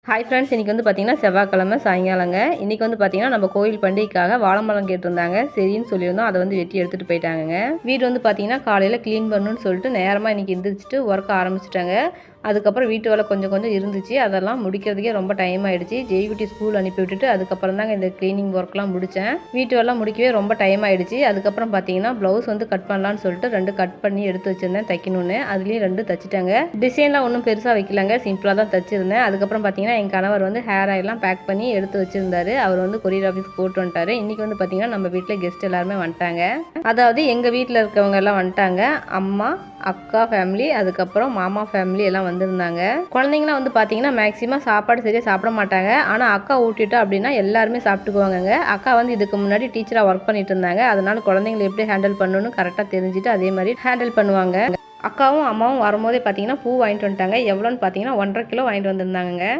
Hi friends, இன்றைக்கி வந்து பார்த்திங்கன்னா செவ்வாய்க்கிழமை சாயங்காலங்க. இன்றைக்கி வந்து பார்த்திங்கன்னா நம்ம கோயில் பண்டிகைக்காக வாழைப்பழம் கேட்டிருந்தாங்க. சரின்னு சொல்லியிருந்தோம். அதை வந்து வெட்டி எடுத்துகிட்டு போயிட்டாங்கங்க. வீடு வந்து பார்த்திங்கன்னா காலையில் க்ளீன் பண்ணணுன்னு சொல்லிட்டு நேரமாக இன்றைக்கி எந்திரிச்சிட்டு ஒர்க் ஆரம்பிச்சிட்டாங்க. அதுக்கப்புறம் வீட்டு வேலை கொஞ்சம் கொஞ்சம் இருந்துச்சு. அதெல்லாம் முடிக்கிறதுக்கே ரொம்ப டைம் ஆகிடுச்சு. ஜெய்குட்டி ஸ்கூல் அனுப்பி விட்டுட்டு அதுக்கப்புறம் தாங்க இந்த க்ளீனிங் ஒர்க்லாம் முடித்தேன். வீட்டு வேலை முடிக்கவே ரொம்ப டைம் ஆகிடுச்சு. அதுக்கப்புறம் பார்த்தீங்கன்னா ப்ளவுஸ் வந்து கட் பண்ணலான்னு சொல்லிட்டு 2 கட் பண்ணி எடுத்து வச்சுருந்தேன் தைக்கணுன்னு. அதுலேயும் 2 தைச்சிட்டாங்க. டிசைன்லாம் ஒன்றும் பெருசாக வைக்கலங்க, சிம்பிளாக தான் தைச்சிருந்தேன். அதுக்கப்புறம் பார்த்தீங்கன்னா என் கணவர் வந்து ஹேர் ஆயிலாம் பேக் பண்ணி எடுத்து வச்சுருந்தாரு. அவர் வந்து கொரியர் ஆஃபீஸ் போட்டு வந்துட்டாரு. இன்றைக்கி வந்து பார்த்தீங்கன்னா நம்ம வீட்டில் கெஸ்ட் எல்லாருமே வந்துட்டாங்க. அதாவது எங்கள் வீட்டில் இருக்கவங்க எல்லாம் வந்துட்டாங்க. அம்மா, அக்கா ஃபேமிலி, அதுக்கப்புறம் மாமா ஃபேமிலி எல்லாம் வந்திருந்தாங்க. குழந்தைங்களாம் வந்து பார்த்தீங்கன்னா மேக்ஸிமம் சாப்பாடு சரியாக சாப்பிட மாட்டாங்க. ஆனால் அக்கா ஊட்டிட்டா அப்படின்னா எல்லாருமே சாப்பிட்டுக்குவாங்கங்க. அக்கா வந்து இதுக்கு முன்னாடி டீச்சராக ஒர்க் பண்ணிட்டு இருந்தாங்க. அதனால குழந்தைங்களை எப்படி ஹேண்டில் பண்ணணும்னு கரெக்டாக தெரிஞ்சுட்டு அதே மாதிரி ஹேண்டில் பண்ணுவாங்க. அக்காவும் அம்மாவும் வரும்போதே பார்த்தீங்கன்னா பூ வாங்கிட்டு வந்துட்டாங்க. எவ்வளோன்னு பார்த்தீங்கன்னா 1,5 கிலோ வாங்கிட்டு வந்திருந்தாங்க.